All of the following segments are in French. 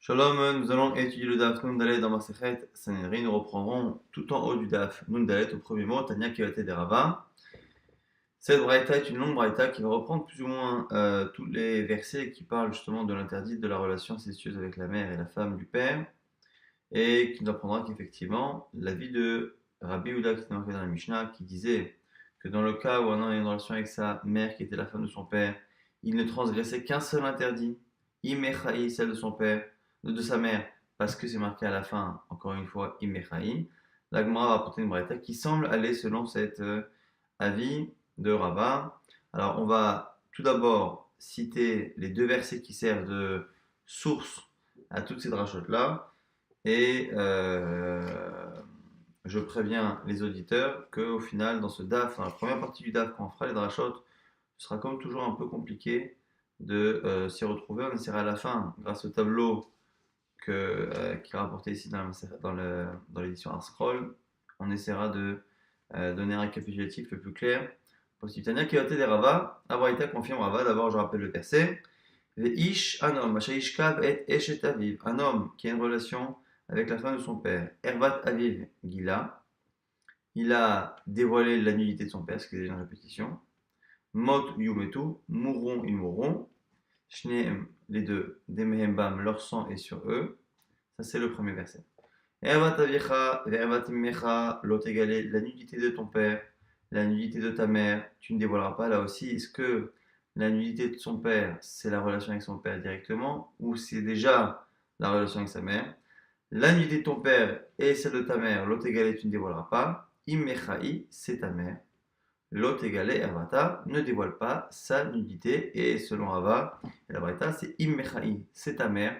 Shalom, nous allons étudier le Daf Nun Dalet dans Masechet Sanhedrin. Nous reprendrons tout en haut du Daf Nun Dalet au premier mot, Tanya Kivate de Rava. Cette braïta est une longue braïta qui va reprendre plus ou moins tous les versets qui parlent justement de l'interdit de la relation incestueuse avec la mère et la femme du père, et qui nous apprendra qu'effectivement, l'avis de Rabbi Yehuda qui est marqué dans la Mishnah, qui disait que dans le cas où un homme a une relation avec sa mère qui était la femme de son père, il ne transgressait qu'un seul interdit, Imechaï, celle de son père, de sa mère, parce que c'est marqué à la fin, encore une fois, Imechaï. La Gemara va apporter une braïta qui semble aller selon cet avis de Rava. Alors, on va tout d'abord citer les deux versets qui servent de source à toutes ces drachotes-là. Et je préviens les auditeurs qu'au final, dans ce DAF, dans la première partie du DAF, quand on fera les drachotes, ce sera comme toujours un peu compliqué de s'y retrouver. On essaiera à la fin, grâce au tableau qui est rapporté ici dans l'édition Arscroll, on essaiera de donner un récapitulatif le plus clair possible. Tania Kioté des Rava, Abraïta confirme Rava. D'abord, je rappelle le verset. Ish, un homme, Shaishkav et Eshet Aviv, un homme qui a une relation avec la femme de son père, Ervat Aviv Gila, il a dévoilé la nudité de son père, ce qui est déjà une répétition. Mot Yumetu, mourront, ils mourront. Shneem, les deux, Demehembam, leur sang est sur eux. Ça, c'est le premier verset. Ervat Avicha, Ervat Immecha, l'autre égalé, la nudité de ton père, la nudité de ta mère, tu ne dévoileras pas. Là aussi, est-ce que la nudité de son père, c'est la relation avec son père directement, ou c'est déjà la relation avec sa mère? La nudité de ton père et celle de ta mère, l'autre égalé, tu ne dévoileras pas. Immechaï, c'est ta mère. L'autre égalé, Ervata, ne dévoile pas sa nudité. Et selon Rava et la Braïta, c'est Immechaï, c'est ta mère,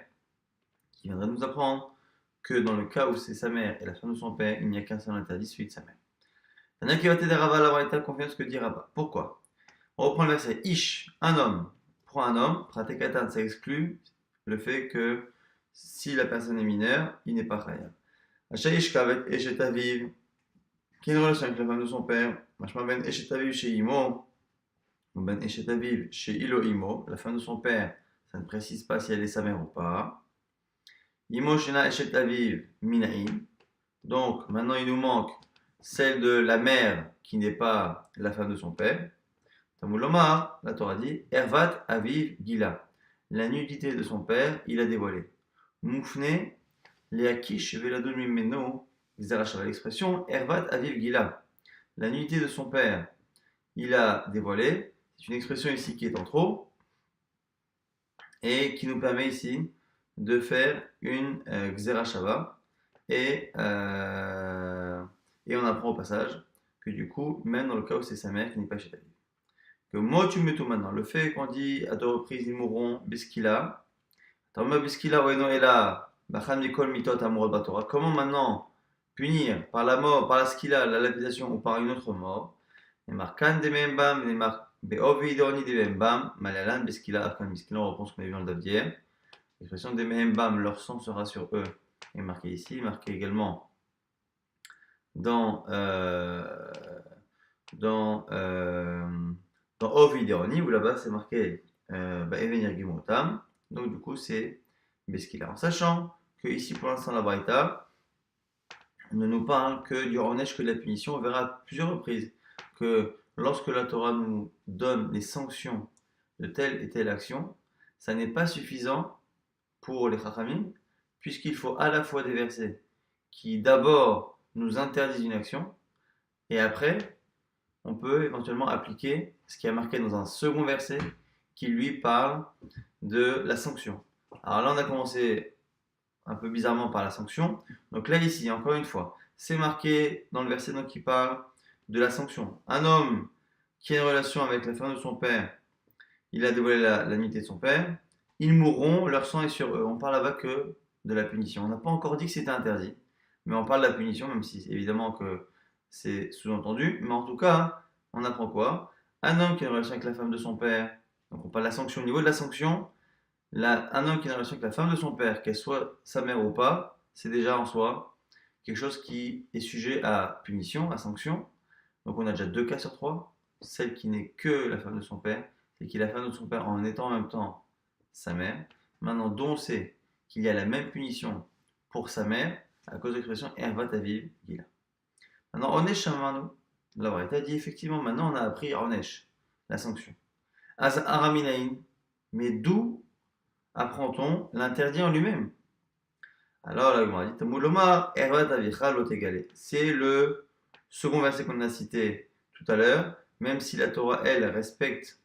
qui viendrait nous apprendre que dans le cas où c'est sa mère et la femme de son père, il n'y a qu'un seul interdit, celui de sa mère. Tana qui va t'aider Rava, la Braïta confirme ce que dit Rava. Pourquoi? On reprend le verset. Ish, un homme. Prend un homme, pratekatan, ça exclut le fait que si la personne est mineure, il n'est pas khayab. Achayish kavet eshet aviv, qui a une relation avec la femme de son père. Mashma ben eshet aviv chez Imo, ou ben eshet aviv chez Ilo Imo, la femme de son père. Ça ne précise pas si elle est sa mère ou pas. Imo shena eshet aviv minaim. Donc maintenant il nous manque celle de la mère qui n'est pas la femme de son père. Tamuloma, la Torah dit, Ervat aviv gila. La nudité de son père, il a dévoilé. Moufne, leakish veladon mimeno, xerachava, l'expression Ervat aviv gila. La nudité de son père, il a dévoilé. C'est une expression ici qui est en trop et qui nous permet ici de faire une xerachava. Et on apprend au passage que du coup, même dans le cas où c'est sa mère qui n'est pas chez elle. Que moi tu mets tout maintenant. Le fait qu'on dit à deux reprises ils mourront, biskila. Comment maintenant punir par la mort, par la skila, la lapidation ou par une autre mort? On reprend ce qu'on a vu dans le daf d'hier. L'expression des mehembam, leur sang sera sur eux, est marqué ici, marqué également dans dans Ovid Ironi, où là-bas c'est marqué Evenir Gimotam. Donc du coup c'est Beskila. En sachant que ici pour l'instant la Braïta ne nous parle que du Ronesh, que de la punition. On verra à plusieurs reprises que lorsque la Torah nous donne les sanctions de telle et telle action, ça n'est pas suffisant pour les Chachamim, puisqu'il faut à la fois des versets qui d'abord nous interdisent une action, et après on peut éventuellement appliquer ce qui est marqué dans un second verset qui lui parle de la sanction. Alors là, on a commencé un peu bizarrement par la sanction. Donc là, ici, encore une fois, c'est marqué dans le verset donc, qui parle de la sanction. Un homme qui a une relation avec la femme de son père, il a dévoilé la nudité de son père, ils mourront, leur sang est sur eux. On parle là-bas que de la punition. On n'a pas encore dit que c'était interdit, mais on parle de la punition, même si évidemment que c'est sous-entendu. Mais en tout cas, on apprend quoi? Un homme qui a une relation avec la femme de son père, donc on parle de la sanction. Au niveau de la sanction, un homme qui a une relation avec la femme de son père, qu'elle soit sa mère ou pas, c'est déjà en soi quelque chose qui est sujet à punition, à sanction. Donc on a déjà deux cas sur trois. Celle qui n'est que la femme de son père, c'est qui est la femme de son père en étant en même temps sa mère. Maintenant, dont on sait qu'il y a la même punition pour sa mère à cause de l'expression Ervat Aviv Gila. Maintenant, Onesh Shamanu, la Braïta dit effectivement, maintenant on a appris Onesh, la sanction. Az Araminaïn, mais d'où apprend-on l'interdit en lui-même? Alors la Gemara dit Tamuloma Ervat Avicha Lotegale. C'est le second verset qu'on a cité tout à l'heure, même si la Torah, elle, respecte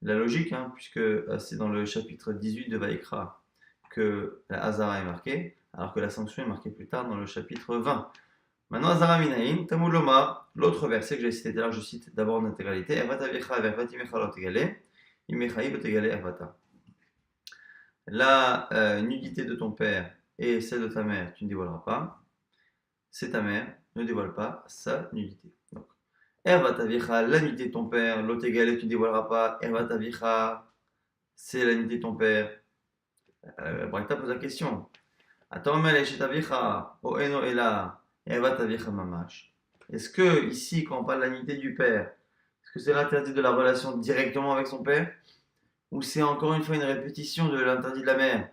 la logique, puisque c'est dans le chapitre 18 de Vaïkra que la Hazara est marquée, alors que la sanction est marquée plus tard dans le chapitre 20. Maintenant, Hazara Minaïn, Tamuloma, l'autre verset que j'ai cité tout à l'heure, je cite d'abord en intégralité Ervat Avicha Ervat Imecha Lotegale, Imechaï Lotegale Ervata. La nudité de ton père et celle de ta mère, tu ne dévoileras pas. C'est ta mère, ne dévoile pas sa nudité. Donc, Ervat Avicha, la nudité de ton père, l'otegale, tu ne dévoileras pas. Ervat Avicha, c'est la nudité de ton père. Braïta pose la question. Atomel Eshet Avicha, O Eno Ela, Ervat Avicha Mamash. Est-ce que, ici, quand on parle de la nudité du père, est-ce que c'est l'interdit de la relation directement avec son père? Ou c'est encore une fois une répétition de l'interdit de la mère,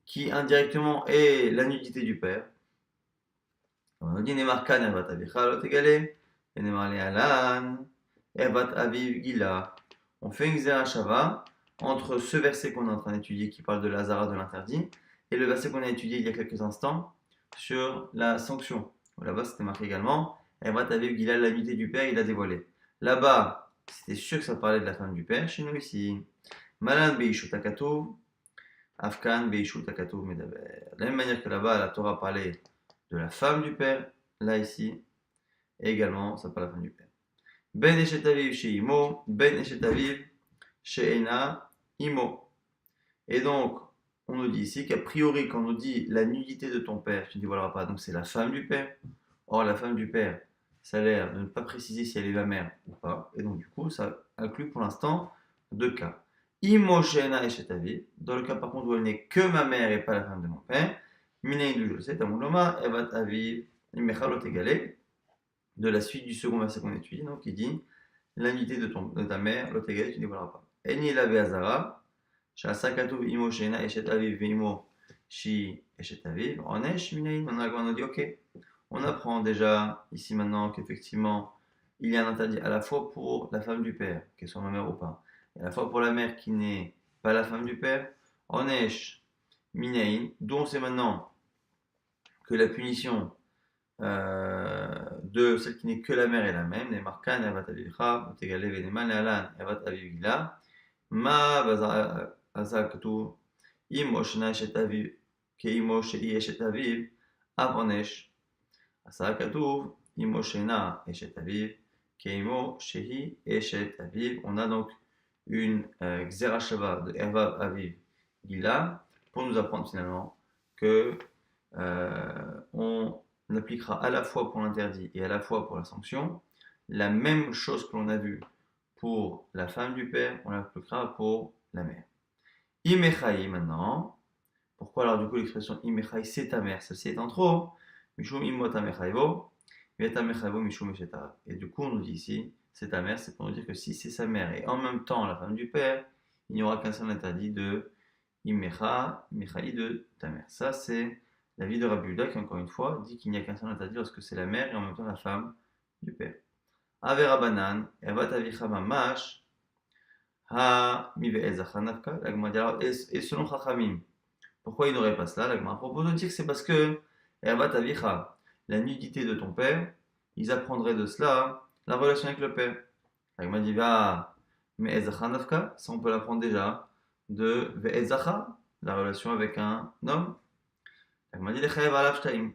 qui indirectement est la nudité du père? On nous dit Nemarkan Ervat Avicha Lotegale, et Nemar Lealan, Ervat Aviv Gila. On fait une Xera Shava entre ce verset qu'on est en train d'étudier qui parle de l'Azara de l'interdit et le verset qu'on a étudié il y a quelques instants sur la sanction. Là-bas c'était marqué également Ervat Aviv Gila, la nudité du père, il a dévoilé. Là-bas, c'était sûr que ça parlait de la femme du père. Chez nous ici, Malan Beishut Akatov, Afkan Beishut Akatov Medaber. De la même manière que là-bas, la Torah parlait de la femme du père, là ici, et également, ça parle de la femme du père. Ben Eshet Aviv chez Imo, Ben Eshet Aviv chez Ena Imo. Et donc, on nous dit ici qu'a priori, quand on nous dit la nudité de ton père, tu ne dévoileras pas, donc c'est la femme du père. Or, la femme du père, ça a l'air de ne pas préciser si elle est la mère ou pas. Et donc, du coup, ça inclut pour l'instant deux cas. Imo chez Ena Eshet Aviv, dans le cas par contre où elle n'est que ma mère et pas la femme de mon père. Minaïn je le sais, Tamuloma, Evat Aviv, Imechalot Egale, de la suite du second verset qu'on étudie, donc il dit la nudité de ta mère, l'autre égale, tu ne dévoileras pas. Eni la Beazara, Shasakatov Imo Shena Eshet Aviv Veimo Shi Eshet Aviv, Onesh Minaïn. On a dit ok, on apprend déjà ici maintenant qu'effectivement il y a un interdit à la fois pour la femme du père, qu'elle soit ma mère ou pas, et à la fois pour la mère qui n'est pas la femme du père, Onesh Minaïn, dont on sait maintenant que la punition de celle qui n'est que la mère est la même, les markan, Ervat Avicha, Tegale Veneman, Alan, Ervat Avivila, Ma Bazakatu, Imo Shena Eshet Aviv, Keimo Shei Eshet Aviv, Avonesh, Asakatu, Imo Shena Eshet Aviv, Keimo Shei Eshet Aviv. On a donc une Xera Shava de Erva Aviv Gila pour nous apprendre finalement que on appliquera à la fois pour l'interdit et à la fois pour la sanction la même chose que l'on a vu pour la femme du père, on l'appliquera pour la mère. Imechai maintenant. Pourquoi alors du coup l'expression Imechai c'est ta mère, celle-ci est en trop. Mishum imot amechaivo, vetamechaivo mishum eshetara. Et du coup on nous dit ici c'est ta mère, c'est pour nous dire que si c'est sa mère et en même temps la femme du père, il n'y aura qu'un seul interdit de Imecha, Imechai de ta mère. Ça c'est l'avis de Rabbi Yehuda qui, encore une fois, dit qu'il n'y a qu'un seul interdit lorsque c'est la mère et en même temps la femme du père. Avera banan, Ervat Avicha Mamash, Ha Mive Ezachanavka, et selon Chachamim, pourquoi il n'aurait pas cela? L'Agma propose de dire que c'est parce que Ervat Avicha, la nudité de ton père, ils apprendraient de cela la relation avec le père. L'Agma dit, mais Ezachanavka, ça on peut l'apprendre déjà de Ve'ezacha, la relation avec un homme.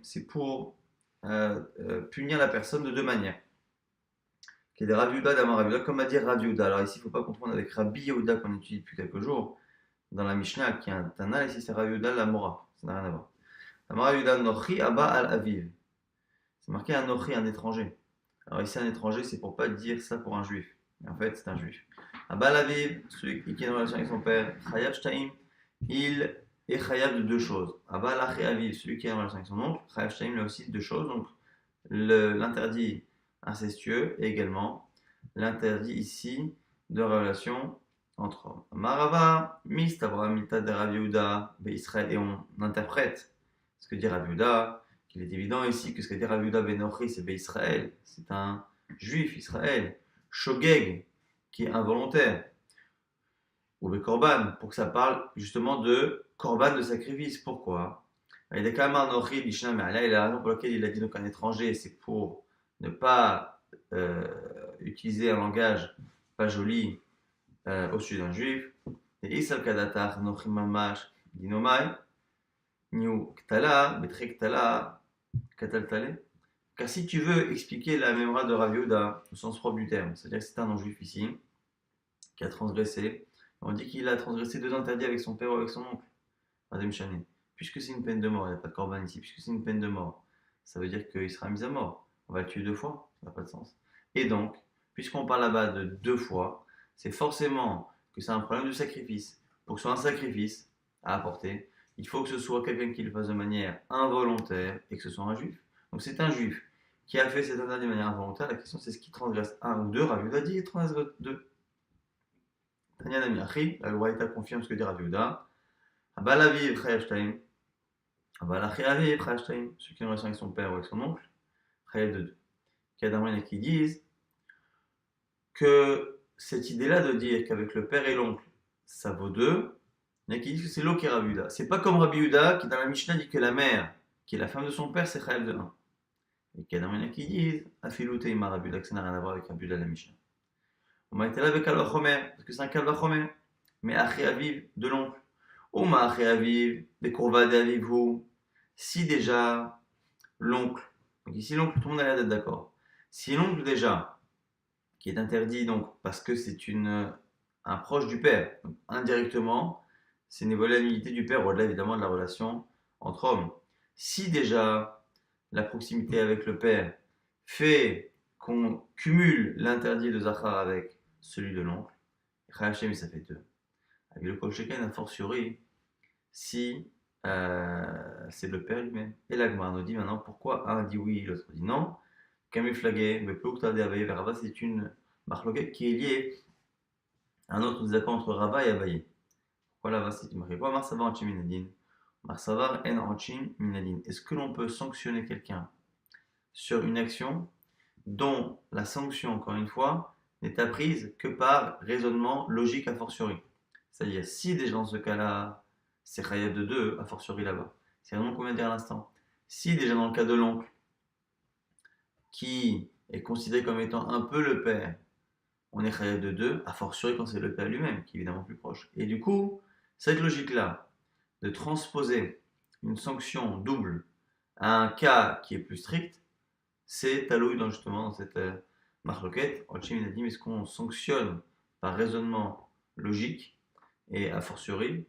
C'est pour punir la personne de deux manières. Qui est des Rav Yehuda d'Amar Rav Yehuda, comme a dit Rav Yehuda. Alors ici, il ne faut pas confondre avec Rabbi Yehuda qu'on étudie depuis quelques jours dans la Mishnah, qui est un Tana. Ici, c'est Rav Yehuda la Mora. Ça n'a rien à voir. Amar Rav Yehuda Nochi Abba al Aviv. C'est marqué un Nochi, un étranger. Alors ici, un étranger, c'est pour pas dire ça pour un juif. Mais en fait, c'est un juif. Abba al Aviv, celui qui est en relation avec son père, Chayav Shtaim, il et chayav de deux choses. Abba laché aviv, celui qui est en relation avec son oncle, chayav shtaim, il a aussi deux choses. Donc l'interdit incestueux et également l'interdit ici de relation entre hommes. Marava, mist Abraham Milta de Rav Yehuda, Israël, et on interprète ce que dit Rav Yehuda, qu'il est évident ici que ce que dit Rav Yehuda ben Ochri, c'est Israël, c'est un juif, Israël, Shogeg, qui est involontaire, ou be Korban, pour que ça parle justement de Korban de sacrifice. Pourquoi? Il y a des Kamar Nochi, Lishna, mais là, il a la raison pour laquelle il a dit donc un étranger, c'est pour ne pas utiliser un langage pas joli au sujet d'un juif. Et Isal Kadatar, Nochi Mamash, Dinomai, Niu Ktala, Betre Ktala, Kataltale. Car si tu veux expliquer la mémoire de Rav Yehuda au sens propre du terme, c'est-à-dire que c'est un non-juif ici, qui a transgressé, on dit qu'il a transgressé deux interdits avec son père ou avec son oncle, Adem Shani. Puisque c'est une peine de mort, il n'y a pas de corban ici, puisque c'est une peine de mort, ça veut dire qu'il sera mis à mort. On va le tuer deux fois, ça n'a pas de sens. Et donc, puisqu'on parle là-bas de deux fois, c'est forcément que c'est un problème de sacrifice. Pour que ce soit un sacrifice à apporter, il faut que ce soit quelqu'un qui le fasse de manière involontaire et que ce soit un juif. Donc c'est un juif qui a fait cet interdit de manière involontaire. La question c'est ce qui transgresse un ou deux. Rav Yehuda dit il transgresse deux. Tanya Nami Achi, la Loaïta confirme ce que dit Rav Yehuda. Abalaviv Chayav Shtaim. Abalachiaviv Chayav Shtaim. Celui qui a une relation avec son père ou avec son oncle, Chayav de deux. Il y a d'Amrina qui disent que cette idée-là de dire qu'avec le père et l'oncle, ça vaut deux, il y en a qui disent que c'est l'eau qui est Rabbi Yehuda. C'est pas comme Rabbi Yehuda qui dans la Mishnah dit que la mère, qui est la femme de son père, c'est Chayav de 1. Et qu'il y en a qui disent Afilu Teima Rabbi Yehuda, que ça n'a rien à voir avec Rabbi Yehuda la Mishnah. On m'a été là avec Kalva Chomer, parce que c'est un Kalva Chomer. Mais Achi Aviv, de l'oncle. Oma Achi Aviv, des Kourva de Avivu. Si déjà, l'oncle, donc ici l'oncle, tout le monde a l'air d'être d'accord. Si l'oncle déjà, qui est interdit donc parce que c'est un proche du père, donc indirectement, c'est une évolution de l'unité du père, au-delà évidemment de la relation entre hommes. Si déjà la proximité avec le père fait qu'on cumule l'interdit de Zachar avec celui de l'oncle, Rachem, ça fait deux. Avec le Kolcheken, a fortiori, si c'est le père lui-même. Et l'Agmar nous dit maintenant pourquoi un dit oui, l'autre dit non. Kamiflagé, mais Ploukta de Abaye vers Rabba, c'est une marloquette qui est liée à un autre désaccord entre Rabba et Abaye. Pourquoi là-bas c'est marqué quoi Marsavar Anchim Minadin. Marsavar En Anchim Minadin. Est-ce que l'on peut sanctionner quelqu'un sur une action dont la sanction, encore une fois, n'est apprise que par raisonnement logique a fortiori? C'est-à-dire, si déjà dans ce cas-là, c'est Chayav de 2, a fortiori là-bas. C'est vraiment qu'on vient de dire à l'instant. Si déjà dans le cas de l'oncle, qui est considéré comme étant un peu le père, on est Chayav de 2, a fortiori quand c'est le père lui-même, qui est évidemment plus proche. Et du coup, cette logique-là, de transposer une sanction double à un cas qui est plus strict, c'est Taloui justement dans cette marloquette. Ochim il a dit, mais est-ce qu'on sanctionne par raisonnement logique et a fortiori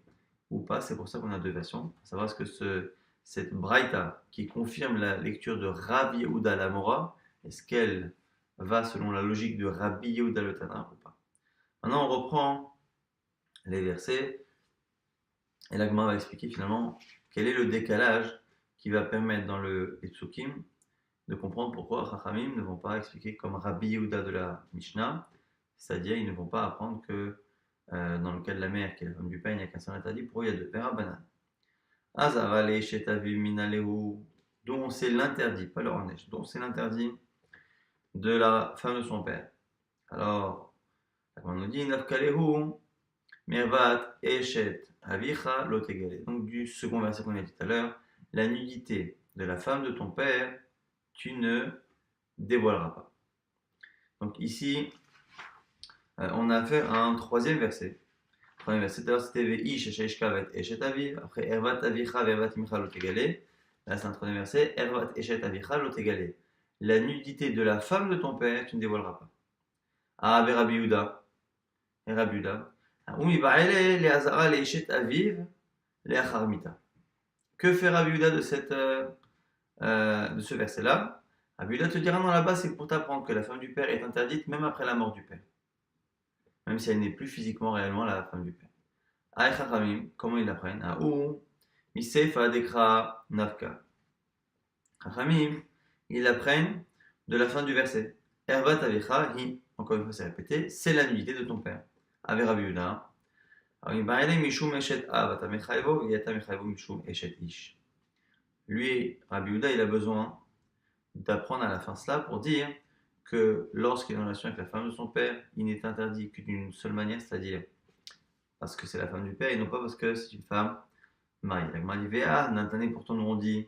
ou pas? C'est pour ça qu'on a deux versions. À savoir ce que cette braïta qui confirme la lecture de Rabbi Yehuda Lamora, est-ce qu'elle va selon la logique de Rabbi Yehuda le Tana ou pas? Maintenant on reprend les versets et la Gemara va expliquer finalement quel est le décalage qui va permettre dans le Etsukim de comprendre pourquoi Chachamim ne vont pas expliquer comme Rabbi Yehuda de la Mishnah, c'est-à-dire ils ne vont pas apprendre que dans le cas de la mère qui est la femme du père, il n'y a qu'un seul interdit, pour il y a deux pères à banane. Azavale shetavu minalehu, dont c'est l'interdit, pas le ornesh, dont c'est l'interdit de la femme de son père. Alors, on nous dit nafkalehu mervat eshet avicha lotegale. Donc du second verset qu'on a dit tout à l'heure, la nudité de la femme de ton père, tu ne dévoileras pas. Donc ici, on a affaire à un troisième verset. Le troisième verset, tout à l'heure c'était Veish Esheshkavet Eshet Aviv. Après Ervat Avicha Vervat Imcha Lotegale. Là c'est un troisième verset, Ervat Eshet Avicha Lotegale. La nudité de la femme de ton père, tu ne dévoileras pas. Ah, Rabbi Yehuda. Et Rabbi Yehuda. Umi Ba'ele Leazara Leeshet Aviv Leacharmita. Que fait Rabbi Yehuda de ce verset-là? Rabbi Yehuda te dira non, là-bas c'est pour t'apprendre que la femme du père est interdite même après la mort du père. Même si elle n'est plus physiquement réellement la femme du père. Aïe Chachamim, comment ils l'apprennent? Ou Misefa Dekra Navka. Chachamim, ils l'apprennent de la fin du verset. Ervat Avecha Hi, encore une fois c'est répété, c'est la nudité de ton père. avec Rabbi Yehuda. Alors, il parlait Mishum Eshet Av, Ata Mechayvo, Yata Mechayvo Mishum Eshet Ish. Lui, Rabbi Yehuda, il a besoin d'apprendre à la fin cela pour dire que lorsqu'il est en relation avec la femme de son père, il n'est interdit que d'une seule manière, c'est-à-dire parce que c'est la femme du père et non pas parce que c'est une femme mariée. La Gemara dit Vea, Nathané, pourtant nous on dit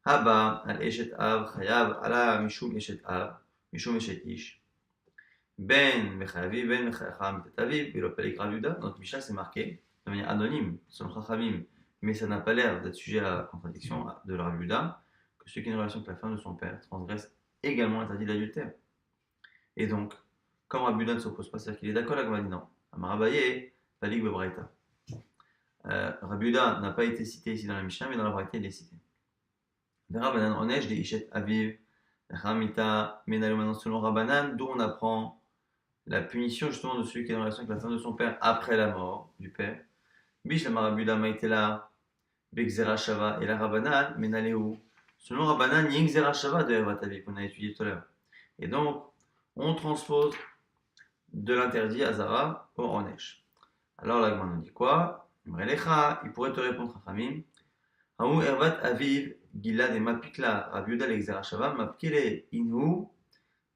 Abba, al Eshet Av, Chayav, ala Mishum Eshet Av, Mishum Eshet Ish. Ben Mechayavi, Ben Mechayacham, Tataviv, Bilopel Gravuda. Notre Mishnah c'est marqué de manière anonyme, selon Chachamim, mais ça n'a pas l'air d'être sujet à contradiction de la Ravuda, que celui qui a une relation avec la femme de son père transgresse également l'interdit de l'adultère. Et donc, comme Rabuda ne s'oppose pas, c'est-à-dire qu'il est d'accord, la Gemara dit non. Amarabaye, Palik Bebraïta. Rabuda n'a pas été cité ici dans la Mishnah, mais dans la Braïta il est cité. Vera Banan Onesh de Ishet Aviv, Ramita, Menalo maintenant selon Rabanan, d'où on apprend la punition justement de celui qui est en relation avec la femme de son père après la mort du père. Bish la Marabuda Maïtela, Bekzera Shava et la Rabanan, Menaleu. Selon Rabanan, il y a une Xera Shava de Hervat Aviv qu'on a étudié tout à l'heure. Et donc, on transpose de l'interdit Azara au Onesh. Alors la Gemara nous dit quoi? Il pourrait te répondre Chachamim. Haou Hervat Aviv, Gilad et Mapikla, Rabbi Yehuda l'Exera Shava, Mapkele Inhu,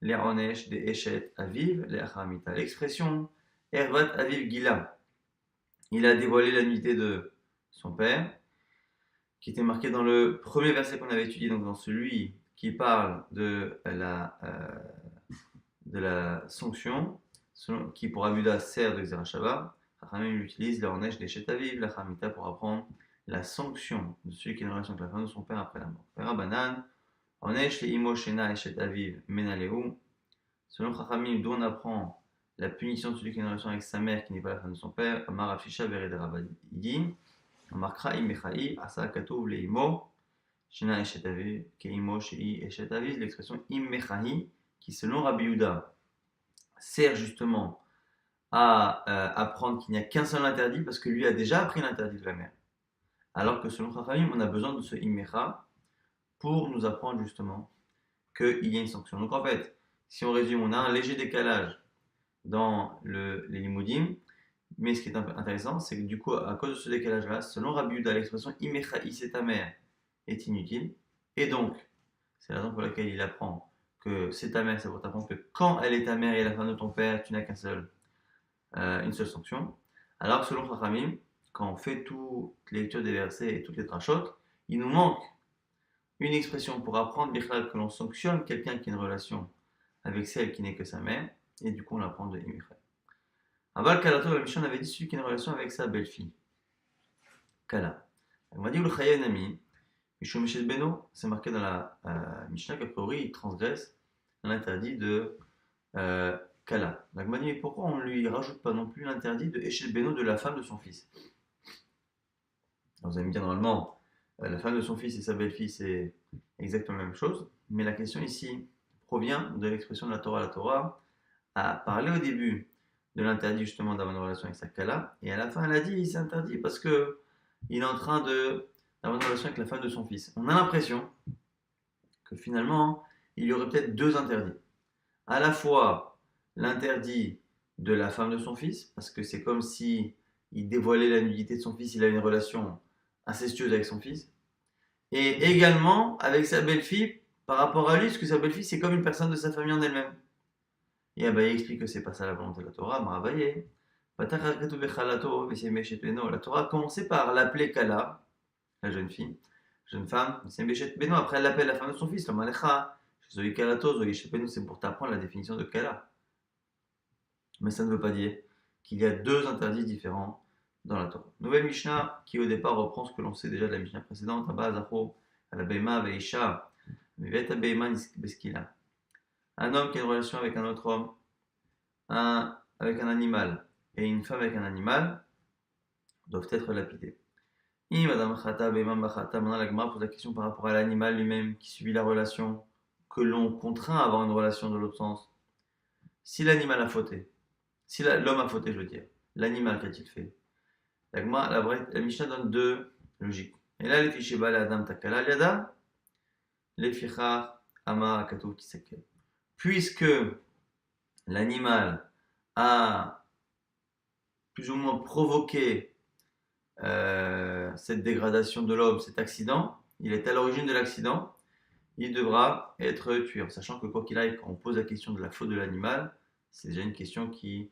les Onesh des Eshet Aviv, les Achamita. L'expression Hervat Aviv Gila, il a dévoilé la nullité de son père, qui était marqué dans le premier verset qu'on avait étudié, donc dans celui qui parle de la sanction, qui pour Abuda sert de Xerashava. Chachamim utilise la Onesh des Shetaviv, la Chamita pour apprendre la sanction de celui qui est en relation avec la femme de son père après la mort. Père Banan, Onesh les Imo Shena et Shetaviv Menaleu. Selon Chachamim, d'où on apprend la punition de celui qui est en relation avec sa mère qui n'est pas la femme de son père, Amar Afisha Vered Rabadi. Markra Imechai, Asa Katouv le Imo, Shena et Shetaviv, Keimo Shei et Shetaviv, l'expression Imechai, qui selon Rabbi Yehuda sert justement à apprendre qu'il n'y a qu'un seul interdit parce que lui a déjà appris l'interdit de la mère. Alors que selon Chachamim, on a besoin de ce Immecha pour nous apprendre justement qu'il y a une sanction. Donc en fait, si on résume, on a un léger décalage dans les limoudim, mais ce qui est intéressant, c'est que du coup, à cause de ce décalage-là, selon Rabbi Yehuda, l'expression Immechaï, c'est ta mère, est inutile. Et donc, c'est la raison pour laquelle il apprend que c'est ta mère, c'est pour t'apprendre que quand elle est ta mère et la femme de ton père, tu n'as une seule sanction. Alors, selon Chachamim, quand on fait toute lecture des versets et toutes les drachotes, il nous manque une expression pour apprendre Bichlal que l'on sanctionne quelqu'un qui a une relation avec celle qui n'est que sa mère, et du coup on apprend de Imichay. Aval Kalato, la Mishnah avait dit celui qui a une relation avec sa belle-fille. Kala. On m'a dit le Chayanami, Mishum Shel Beno, c'est marqué dans la Mishnah qu'a priori il transgresse l'interdit de Kala. Donc, m'a dit, mais pourquoi on ne lui rajoute pas non plus l'interdit de Eshel Beno de la femme de son fils? Alors, vous allez me dire, normalement, la femme de son fils et sa belle-fille, c'est exactement la même chose. Mais la question ici provient de l'expression de la Torah. La Torah a parlé au début de l'interdit justement d'avoir une relation avec sa Kala. Et à la fin, elle a dit, c'est interdit parce que il est en train d'avoir une relation avec la femme de son fils. On a l'impression que finalement, il y aurait peut-être deux interdits. À la fois l'interdit de la femme de son fils, parce que c'est comme si il dévoilait la nudité de son fils, il a une relation incestueuse avec son fils, et également avec sa belle-fille par rapport à lui, parce que sa belle-fille c'est comme une personne de sa famille en elle-même. Et Abaye explique que c'est pas ça la volonté de la Torah, mais Abaye, la Torah a commencé par l'appeler Kala, la jeune femme, après elle l'appelle la femme de son fils, le Malecha, c'est pour t'apprendre la définition de Kala. Mais ça ne veut pas dire qu'il y a deux interdits différents dans la Torah. Nouvelle Mishnah qui au départ reprend ce que l'on sait déjà de la Mishnah précédente, un homme qui a une relation avec un autre homme, avec un animal, et une femme avec un animal, doivent être lapidés. Maintenant la Gemara pose la question par rapport à l'animal lui-même qui subit la relation, que l'on contraint à avoir une relation de l'autre sens. Si l'animal a fauté, si l'homme a fauté, je veux dire, l'animal qu'a-t-il fait? La Mishnah donne deux logiques. Et là, les fichiers bas, l'adam takala liada, les fichar ama akatou kisekel. Puisque l'animal a plus ou moins provoqué cette dégradation de l'homme, cet accident, il est à l'origine de l'accident, il devra être tué. En sachant que quoi qu'il aille, quand on pose la question de la faute de l'animal, c'est déjà une question qui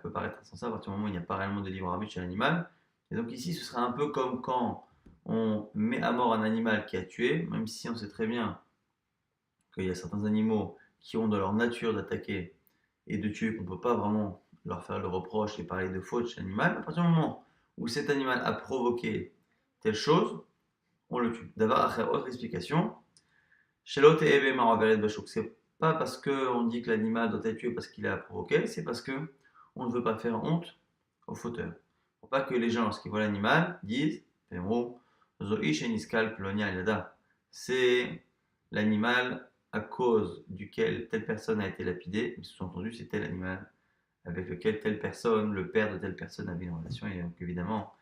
peut paraître insensée à partir du moment où il n'y a pas réellement de libre arbitre chez l'animal. Et donc ici, ce sera un peu comme quand on met à mort un animal qui a tué, même si on sait très bien qu'il y a certains animaux qui ont dans leur nature d'attaquer et de tuer, qu'on ne peut pas vraiment leur faire le reproche et parler de faute chez l'animal. À partir du moment où cet animal a provoqué telle chose, on le tue. D'abord, autre explication. Chez l'autre, c'est pas parce qu'on dit que l'animal doit être tué parce qu'il a provoqué, c'est parce que on ne veut pas faire honte au fauteur. Pour pas que les gens, lorsqu'ils voient l'animal, disent c'est l'animal à cause duquel telle personne a été lapidée, mais sous-entendu, c'est tel animal avec lequel telle personne, le père de telle personne avait une relation, et donc évidemment,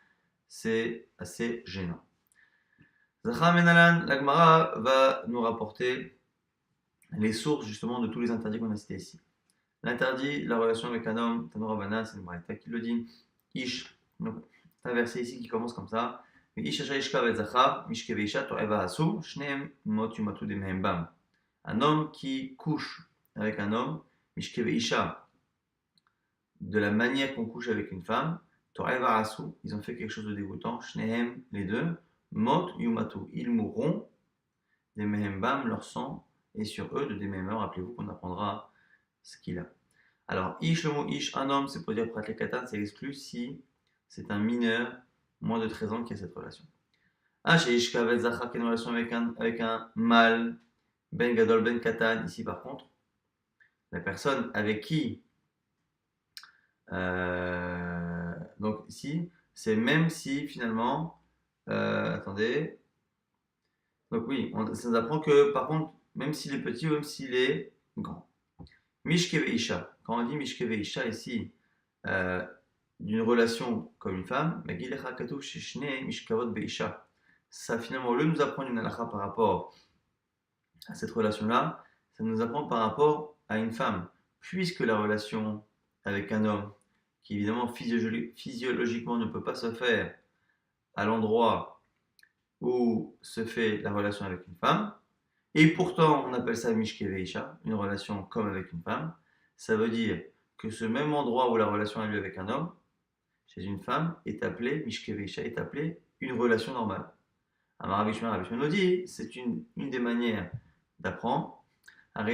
c'est assez gênant. Zachar Menalan, la Gemara va nous rapporter les sources justement de tous les interdits qu'on a cités ici. L'interdit, la relation avec un homme, Tanurabana, c'est une braïta qui le dit. Ish, donc, c'est un verset ici qui commence comme ça. Ish Ashayishka Vezachar, Mishkeveisha, To'eva Asu, Shneem Mot Yumatu de Mehembam. Un homme qui couche avec un homme, Mishkeveisha, de la manière qu'on couche avec une femme, To'eva Asu, ils ont fait quelque chose de dégoûtant, Shneem, les deux, Mot Yumatu, ils mourront, des Mehembam, leur sang, et sur eux de Dememer, rappelez-vous qu'on apprendra ce qu'il a. Alors, Ish, le mot Ish, un homme, c'est pour dire Prat Katan, c'est exclu si c'est un mineur, moins de 13 ans, qui a cette relation. Chez Ishka Bet Zachar, qui a une relation avec un mâle, Ben Gadol, Ben Katan, ici par contre, la personne avec qui, donc ici, c'est même si finalement, attendez, donc oui, ça nous apprend que par contre, même s'il est petit ou même s'il est grand. Mishkeve Isha, quand on dit Mishkeve Isha ici, d'une relation comme une femme, ça finalement, au lieu de nous apprendre une halakha par rapport à cette relation-là, ça nous apprend par rapport à une femme, puisque la relation avec un homme, qui évidemment physiologiquement ne peut pas se faire à l'endroit où se fait la relation avec une femme, et pourtant on appelle ça Mishkeve Isha, une relation comme avec une femme, ça veut dire que ce même endroit où la relation a lieu avec un homme, chez une femme, est appelé, Mishkeve Isha, est appelé une relation normale. Rabbi Shimon nous dit, c'est une des manières d'apprendre. On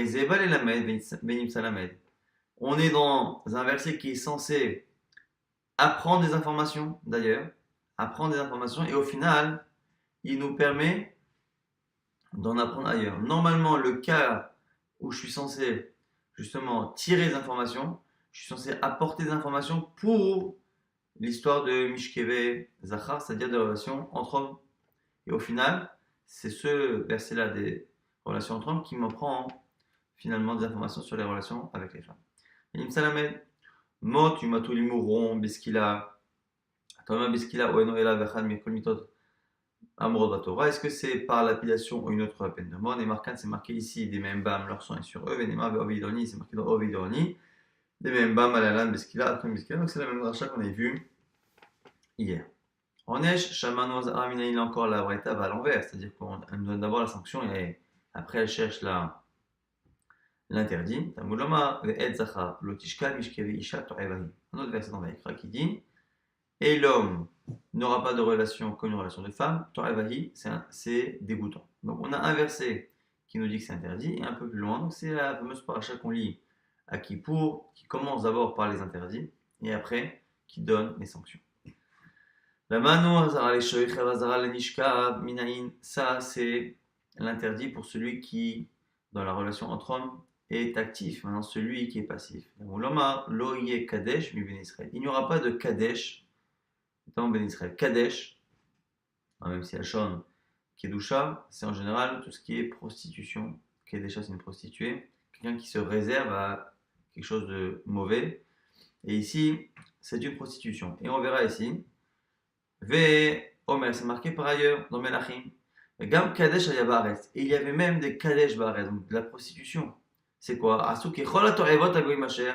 est dans un verset qui est censé apprendre des informations, d'ailleurs, apprendre des informations, et au final, il nous permet d'en apprendre ailleurs. Normalement, le cas où je suis censé justement tirer des informations, je suis censé apporter des informations pour l'histoire de Mishkeve Zachar, c'est-à-dire des relations entre hommes. Et au final, c'est ce verset-là des relations entre hommes qui m'apprend finalement des informations sur les relations avec les femmes. Il me salamed, mot yumatu limuron biskila, toma biskila oenoela vechad mikol mitot amrod batora. Est-ce que c'est par lapidation ou une autre peine de mort? Et marquant, c'est marqué ici des membam, leur sang est sur eux. Venema ovidoni, c'est marqué dans ovidoni. Des membam alalan biskila, après biskila. Donc c'est la même rachat qu'on a vu hier. En Esh, Shamano Zaramina, il a encore la Braïta va à l'envers, c'est-à-dire qu'on donne d'abord la sanction et après elle cherche l'interdit. Tamuloma, Ve'ed Zachar, Lotishka, Mishkeve Isha, To'evahi. Un autre verset dans Vaikra qui dit et l'homme n'aura pas de relation comme une relation de femme, To'evahi, c'est dégoûtant. Donc on a un verset qui nous dit que c'est interdit et un peu plus loin, donc c'est la fameuse paracha qu'on lit à Kippour, qui commence d'abord par les interdits et après qui donne les sanctions. Ça, c'est l'interdit pour celui qui, dans la relation entre hommes, est actif. Maintenant, celui qui est passif. Il n'y aura pas de Kadesh dans Ben Israël. Kadesh, même si Hachon, Kedusha, c'est en général tout ce qui est prostitution. Kedusha, c'est une prostituée. Quelqu'un qui se réserve à quelque chose de mauvais. Et ici, c'est une prostitution. Et on verra ici. Omer, c'est marqué par ailleurs dans Melachim. Gam Kadesh Ayabaret. Et il y avait même des Kadesh Baret, donc de la prostitution. C'est quoi? Asuke Cholatorevot Agoim Asher.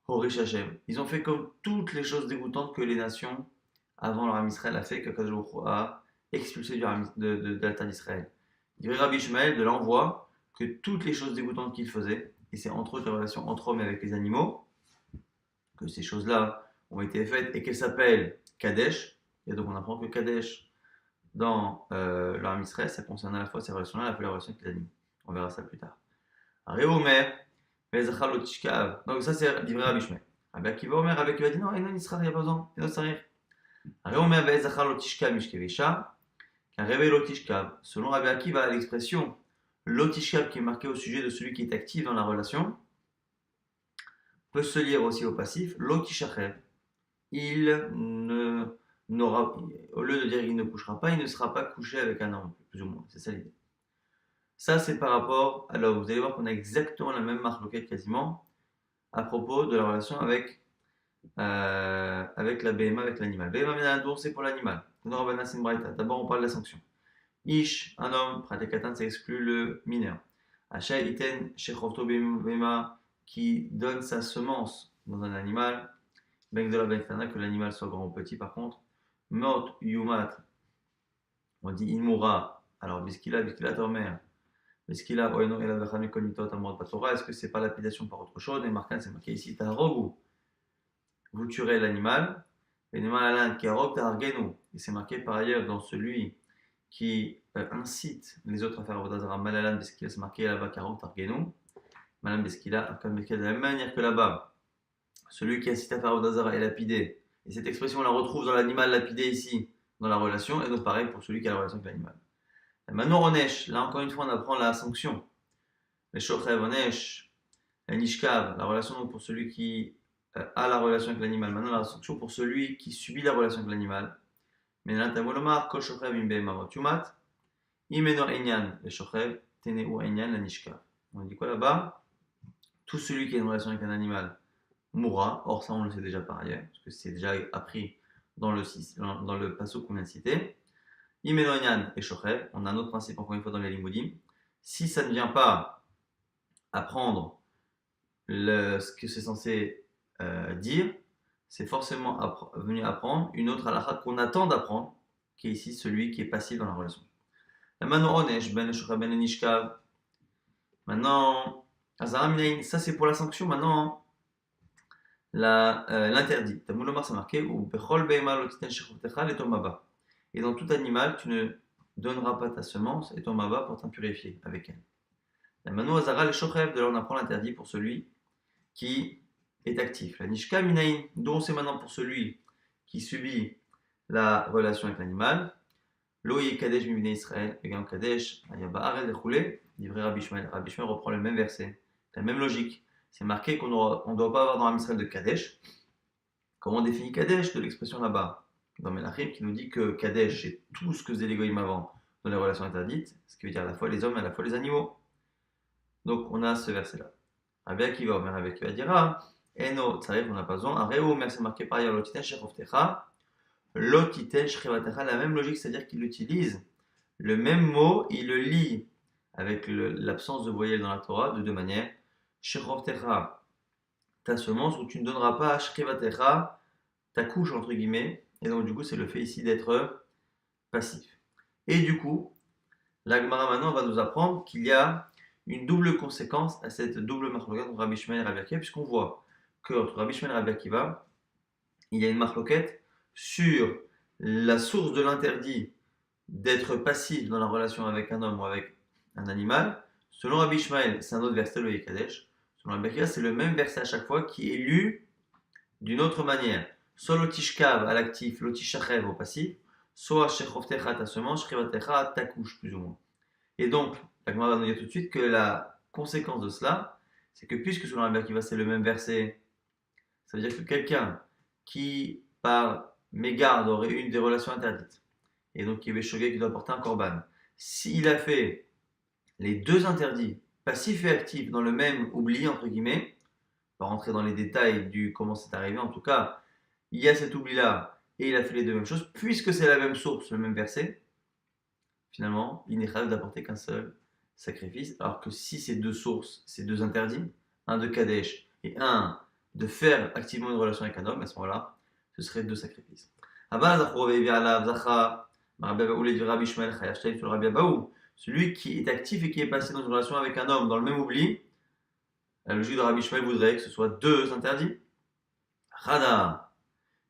Horish Hashem. Ils ont fait comme toutes les choses dégoûtantes que les nations avant leur âme Israël a fait, qu'Akadosh Baruch Hu a expulsé de la terre d'Israël. Il dit Rabbi Ishmael de l'envoi que toutes les choses dégoûtantes qu'ils faisaient, et c'est entre autres les relations entre hommes et avec les animaux, que ces choses-là ont été faites et qu'elles s'appellent Kadesh. Et donc on apprend que Kadesh dans l'âme Israël, ça concerne à la fois ces relations-là, à la fois les relations avec les animaux. On verra ça plus tard. Réomer, donc ça c'est livré à Bishmel. Rabbi Akiva Omer, Rabbi Akiva dit non, il n'y a pas besoin, il n'y a Réomer, Vezachar Lotishka Mishkevisha, car Révé Lotishka, selon Rabbi Akiva, l'expression Lotishka qui est marquée au sujet de celui qui est actif dans la relation, peut se lire aussi au passif, Lotishachev. Il ne n'aura, au lieu de dire il ne couchera pas, il ne sera pas couché avec un homme, plus ou moins, c'est ça l'idée. Ça, c'est par rapport à l'homme. Vous allez voir qu'on a exactement la même marloquette quasiment à propos de la relation avec la BMA, avec l'animal. BMA Menadon, c'est pour l'animal. D'abord, on parle de la sanction. Ish, un homme, pratikatan, ça exclut le mineur. Acha iten, shechovto BMA, qui donne sa semence dans un animal. Ben de la bektana, que l'animal soit grand ou petit par contre. Mot yumat, on dit il mourra. Alors, biskila tormer. Biskila oeno ela vechanu konitot amor patora. Est-ce que c'est pas lapidation par autre chose? Et marquant, c'est marqué ici, tarogu. Vous tuerez l'animal. Et c'est marqué par ailleurs dans celui qui incite les autres à faire Avodazara Malalan Beskila, c'est marqué là-bas Karok Targenu. Malam Beskila, de la même manière que là-bas, celui qui incite à faire Avodazara est lapidé. Et cette expression, on la retrouve dans l'animal lapidé ici, dans la relation, et donc pareil pour celui qui a la relation avec l'animal. Maintenant, Onesh, là encore une fois, on apprend la sanction. Les Shochev, Onesh, la Nishkav, la relation donc pour celui qui a la relation avec l'animal. Maintenant, la sanction pour celui qui subit la relation avec l'animal. Mais là, Tavolomar, Kol Shochev Imbe Mavot Yumat, Imeno Enyan, le Shochev, Teneu Enyan, la Nishkav. On dit quoi là-bas? Tout celui qui a une relation avec un animal mourra. Or, ça, on le sait déjà par ailleurs, parce que c'est déjà appris dans le passage qu'on vient de citer. Imeno Enyan et Shochev, on a un autre principe encore une fois dans les Limoudim. Si ça ne vient pas apprendre ce que c'est censé dire, c'est forcément venu apprendre une autre halakha qu'on attend d'apprendre, qui est ici celui qui est passif dans la relation. Maintenant, ça c'est pour la sanction. Maintenant, l'interdit. Tamulomar, c'est marqué et dans tout animal, tu ne donneras pas ta semence et ton maba pour t'impurifier avec elle. Maintenant, Azara, le shochev, de là on apprend l'interdit pour celui qui est actif. La nishka minaïn, dont c'est maintenant pour celui qui subit la relation avec l'animal. Loye kadesh mivne Israël, et kadesh, ayaba arel dechoulé, livré Rabbi Ishmael. Rabbi Ishmael reprend le même verset, la même logique. C'est marqué qu'on ne doit pas avoir dans l'Israël de kadesh. Comment on définit kadesh de l'expression là-bas? Dans Melachim, qui nous dit que kadesh, c'est tout ce que faisaient les goïms avant dans les relations interdites, ce qui veut dire à la fois les hommes et à la fois les animaux. Donc on a ce verset-là. Rabbi Akiva, Omer Rabbi Akiva dira, Eno, ça arrive, on n'a pas besoin. Un réo, mais c'est marqué par ailleurs, l'otiten shechovtecha, l'otiten shechavatecha, la même logique, c'est-à-dire qu'il utilise le même mot, il le lit avec l'absence de voyelle dans la Torah de deux manières. Shechovtecha, ta semence, où tu ne donneras pas shechavatecha, ta couche, entre guillemets, et donc du coup, c'est le fait ici d'être passif. Et du coup, la Gemara maintenant va nous apprendre qu'il y a une double conséquence à cette double marloquette entre Rabbi Ishmael et Rabbi Akiva, puisqu'on voit qu'entre Rabbi Ishmael et Rabbi Akiva, il y a une marloquette sur la source de l'interdit d'être passif dans la relation avec un homme ou avec un animal. Selon Rabbi Ishmael, c'est un autre verset, le Yekadesh. Selon Rabbi Akiva, c'est le même verset à chaque fois qui est lu d'une autre manière. Soit l'otishkav à l'actif, l'otishachev au passif, soit shechovtecha ta semence, shrivatecha ta couche, plus ou moins. Et donc, la Gemara va nous dire tout de suite que la conséquence de cela, c'est que puisque selon Rabbi Akiva c'est le même verset, ça veut dire que quelqu'un qui, par mégarde, aurait eu des relations interdites, et donc qui est béchogué, qui doit porter un korban, s'il a fait les deux interdits, passif et actif, dans le même oubli, entre guillemets, pas rentrer dans les détails du comment c'est arrivé, en tout cas, il y a cet oubli-là, et il a fait les deux mêmes choses, puisque c'est la même source, le même verset, finalement, il n'est capable d'apporter qu'un seul sacrifice, alors que si ces deux sources, ces deux interdits, un de Kadesh et un de faire activement une relation avec un homme, à ce moment-là, ce serait 2 sacrifices. Celui qui est actif et qui est passé dans une relation avec un homme dans le même oubli, la logique de Rabbi Ishmael voudrait que ce soit 2 interdits. Chada,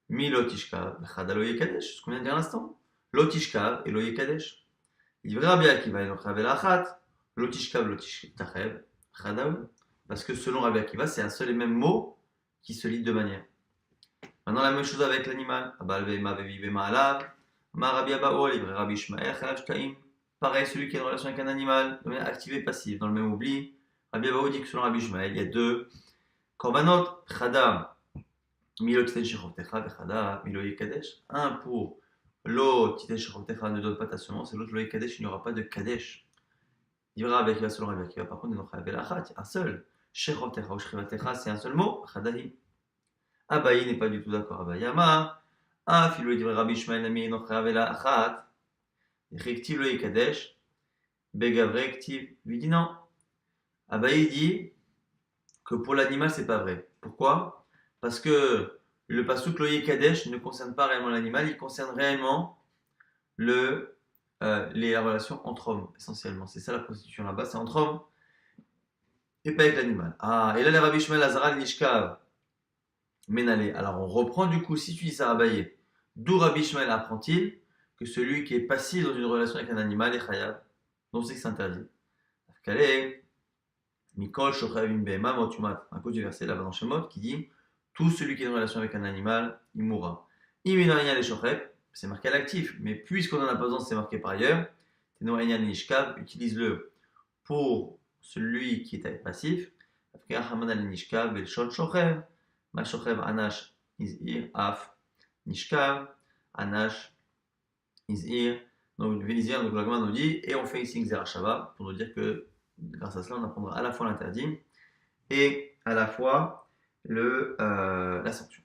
mi lotishkav, chada lo yekadesh, ce qu'on vient de dire à l'instant. Lotishkav et lo yekadesh. Il dit Rabbi Akiva, il en la achat, lotishkav, lotishtachev, chada. Parce que selon Rabbi Akiva, c'est un seul et même mot qui se lit de deux manières. Maintenant, la même chose avec l'animal. Pareil, celui qui a une relation avec un animal, de manière active et passive, dans le même oubli. Rabbi Abaou dit que selon Rabbi Ishmael, il y a 2 korbanot, chada, milo titen shechovtecha, vechada, milo yekadesh. Un pour lo titen shechovtecha, ne donne pas ta semence, et l'autre lo yekadesh, il n'y aura pas de kadesh. Il dira Rabbi Akiva, selon Rabbi Akiva, par contre, il y en aura un seul. Shechovtecha ou shechrivatecha, c'est un seul mot, chadahi. Abaye n'est pas du tout d'accord. Abayama, filo dit Rabbi Ishmael nami nochravela achat, rectiv lo yekadesh, begavre ktiv. Lui dit non. Abaye dit que pour l'animal c'est pas vrai. Pourquoi? Parce que le pasuk lo yekadesh ne concerne pas réellement l'animal, il concerne réellement la relation entre hommes essentiellement. C'est ça la prostitution là-bas, c'est entre hommes et pas avec l'animal. Et là les Rabbi Ishmael Azara Nishkav. Ménalé. Alors on reprend du coup, si tu dis ça à Abaye, d'où Rabbi Ishmael apprend-il que celui qui est passif dans une relation avec un animal est chayav, donc c'est que c'est interdit. Mikol Shochavim Behema Motumat, un cause du verset là-bas dans Shemot qui dit tout celui qui est en relation avec un animal, il mourra. Iminariya les Shochev, c'est marqué à l'actif, mais puisqu'on en a pas besoin, c'est marqué par ailleurs. Tenoariya Nishkav, utilise-le pour celui qui est passif. Haman al Nishkav, Belshon Shochev. Mashochev Anash Izir, Af, Nishkav, Anash Izir. Donc, Vénizir, donc l'Agma nous dit, et on fait ici Xerashava pour nous dire que grâce à cela, on apprendra à la fois l'interdit et à la fois la sanction.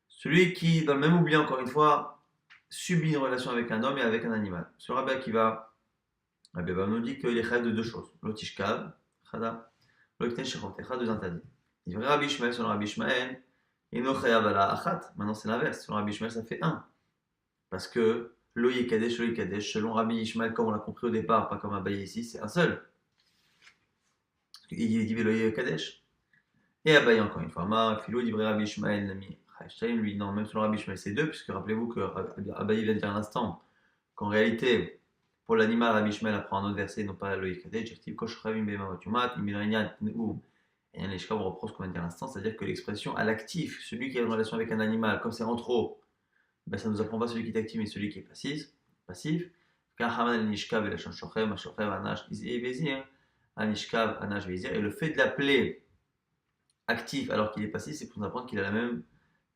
Celui qui, dans le même oubli, encore une fois, subit une relation avec un homme et avec un animal. Sur Rabbi Akiva, Rabbi Akiva nous dit qu'il est chayav de 2 choses. Lotishkav, chada, lokten shechottecha, 2 interdits. Il dit Rabbi Ishmael, selon Rabbi Ishmael, eno chayav ala achat. Maintenant c'est l'inverse. Selon Rabbi Ishmael, ça fait 1. Parce que lo yekadesh, selon Rabbi Ishmael, comme on l'a compris au départ, pas comme Abaye ici, c'est un seul. Il dit lo yekadesh. Et Abaye encore une fois, ma philo dit Rabbi Ishmael, nami chayshtaim, lui non, même selon Rabbi Ishmael, c'est 2, puisque rappelez-vous que Abaye vient de dire à l'instant qu'en réalité, pour l'animal, Rabbi Ishmael apprend un autre verset, non pas le Yikadesh, directive Koshravim Bema Vatumat, Imilanian ou et un Leshka, on reprend ce qu'on vient de dire à l'instant, c'est-à-dire que l'expression à l'actif, celui qui a une relation avec un animal, comme c'est en trop, ben ça ne nous apprend pas celui qui est actif, mais celui qui est passif. Car Haman al-Nishkav et la Shoshochev, Mashochev, Anash, Vezir, Anishkav, Anash, Vezir, et le fait de l'appeler actif alors qu'il est passif, c'est pour nous apprendre qu'il a la même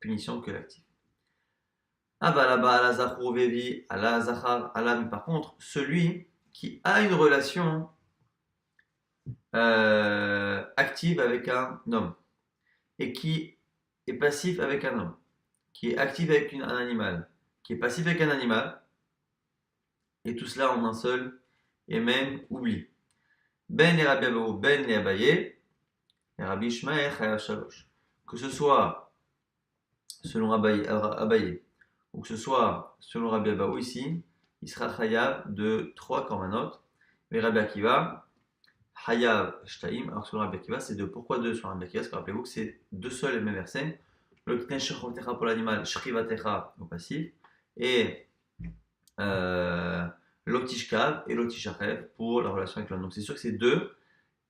punition que l'actif. Par contre, celui qui a une relation active avec un homme et qui est passif avec un homme, qui est actif avec un animal, qui est passif avec un animal, et tout cela en un seul et même oubli. Ben et Rabbi Abaou, Ben et Abaye, et Rabbi Ishmael Chayav Shalosh. Que ce soit selon Abaye, ou que ce soit selon Rabbi Abaou ici, il sera chayav de 3 korbanot. Mais Rabbi Akiva, chayav shtaim, alors que selon Rabbi Akiva, c'est 2. Pourquoi 2 selon Rabbi Akiva? Parce que rappelez-vous que c'est 2 seuls et mêmes versets. Le kten shechotecha pour l'animal, shrivatecha au passif, et l'otishkav et l'otishachev pour la relation avec l'homme. Donc c'est sûr que c'est 2.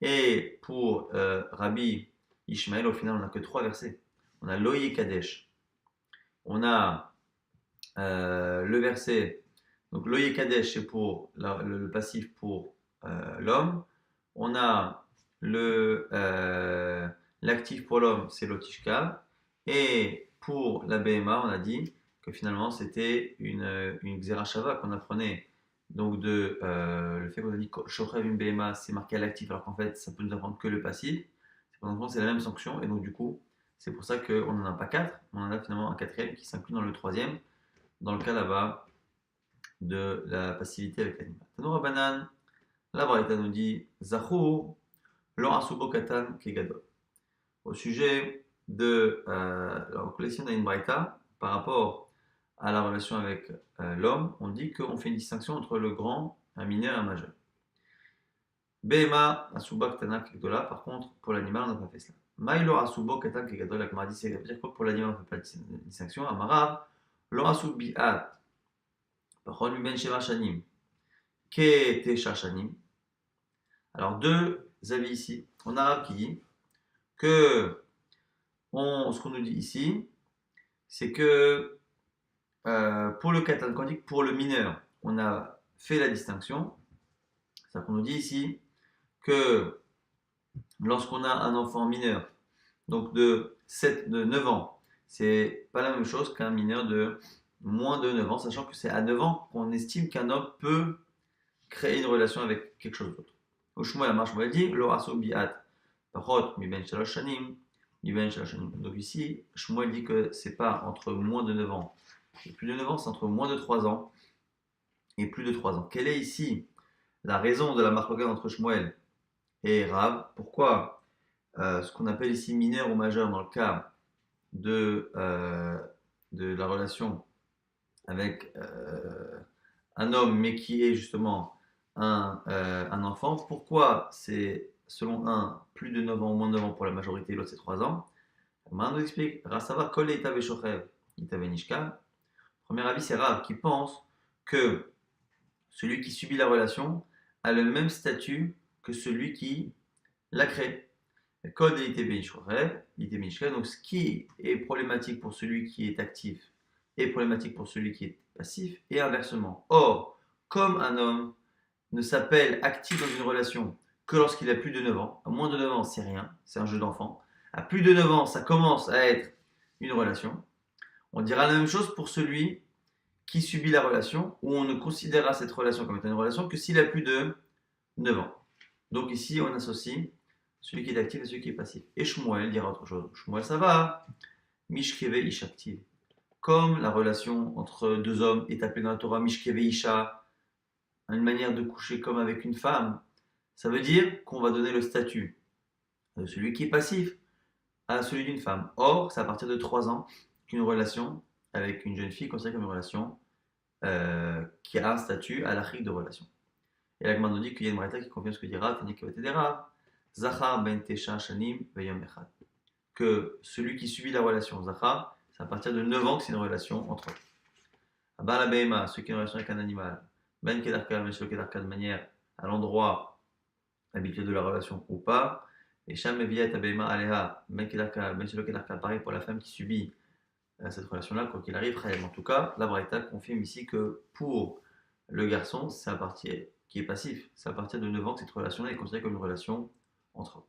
Et pour Rabbi Ishmael, au final, on n'a que 3 versets. On a Loïe Kadesh. On a le verset, donc Loïe Kadesh, c'est pour le passif pour l'homme. On a l'actif pour l'homme, c'est l'otishka. Et pour la BMA, on a dit que finalement c'était une Xerashava qu'on apprenait. Donc le fait qu'on a dit Shochev une BMA, c'est marqué à l'actif, alors qu'en fait ça peut nous apprendre que le passif. C'est la même sanction, et donc du coup, c'est pour ça qu'on n'en a pas 4, on en a finalement un 4e qui s'inclut dans le 3e, dans le cas là-bas de la passivité avec l'animal. Tanoura Banan, La Braïta nous dit Zachou, lo asubo katan kegadol. Au sujet de la collection d'une Braïta, par rapport à la relation avec l'homme, on dit qu'on fait une distinction entre le grand, un mineur et un majeur. Bema asuba ktana kegadola, par contre, pour l'animal, on n'a pas fait cela. Maïlo asubo katan kegadol, la Gemara dit, ça veut dire quoi pour l'animal, on ne fait pas de distinction. Amarav, lo asubiat, par contre, ben sheva shanim, ke te shanim. Alors, deux avis ici. En arabe qui dit que ce qu'on nous dit ici, c'est que pour le katan, quand on dit que pour le mineur, on a fait la distinction, c'est-à-dire qu'on nous dit ici que lorsqu'on a un enfant mineur, donc de 9 ans, c'est pas la même chose qu'un mineur de moins de 9 ans, sachant que c'est à 9 ans qu'on estime qu'un homme peut créer une relation avec quelque chose d'autre. Au Shmuel, la marche, dit, lo aso bi'at, parot mi ben shalosh shanim, mi ben shalosh shanim. Donc ici, Shmuel dit que c'est pas entre moins de 9 ans et plus de 9 ans, c'est entre moins de 3 ans et plus de 3 ans. Quelle est ici la raison de la marque entre Shmuel et Rav? Pourquoi ce qu'on appelle ici mineur ou majeur dans le cas de la relation avec un homme, mais qui est justement un enfant, pourquoi c'est selon un plus de 9 ans ou moins de 9 ans pour la majorité, l'autre c'est 3 ans? Maintenant, on nous explique, Rasava Kol Itabe Shochev, Itabe Nishka. Premier avis, c'est Rav qui pense que celui qui subit la relation a le même statut que celui qui la crée. Code Itabe Nishka. Donc, ce qui est problématique pour celui qui est actif est problématique pour celui qui est passif, et inversement. Or, comme un homme ne s'appelle actif dans une relation que lorsqu'il a plus de 9 ans, à moins de 9 ans, c'est rien, c'est un jeu d'enfant. À plus de 9 ans, ça commence à être une relation. On dira la même chose pour celui qui subit la relation, où on ne considérera cette relation comme étant une relation que s'il a plus de 9 ans. Donc ici, on associe celui qui est actif et celui qui est passif. Et Shmuel dira autre chose. Shmuel, ça va. Mishkeve ish active. Comme la relation entre deux hommes est appelée dans la Torah Mishkeve Isha, une manière de coucher comme avec une femme, ça veut dire qu'on va donner le statut de celui qui est passif à celui d'une femme. Or, c'est à partir de 3 ans qu'une relation avec une jeune fille est considérée comme une relation qui a un statut à l'achik de relation. Et la Gemara nous dit qu'il y a une braïta qui confirme ce que dira Tani Kevatedera, Zachar ben Tesha Shanim veyom echad. Que celui qui subit la relation Zachar, c'est à partir de 9 ans que c'est une relation entre eux. Abba la Behema, celui qui a une relation avec un animal, Ben Kedarka, Ben Shelo Kedarka, de manière à l'endroit habituel de la relation ou pas. Et Sham Eviat Abema Aleha, Ben Kedarka, Ben Shelo Kedarka, pareil pour la femme qui subit cette relation-là, quoi qu'il arrive, en tout cas, la Braïta confirme ici que pour le garçon, c'est à partir qui est passif, c'est à partir de 9 ans que cette relation-là est considérée comme une relation entre eux.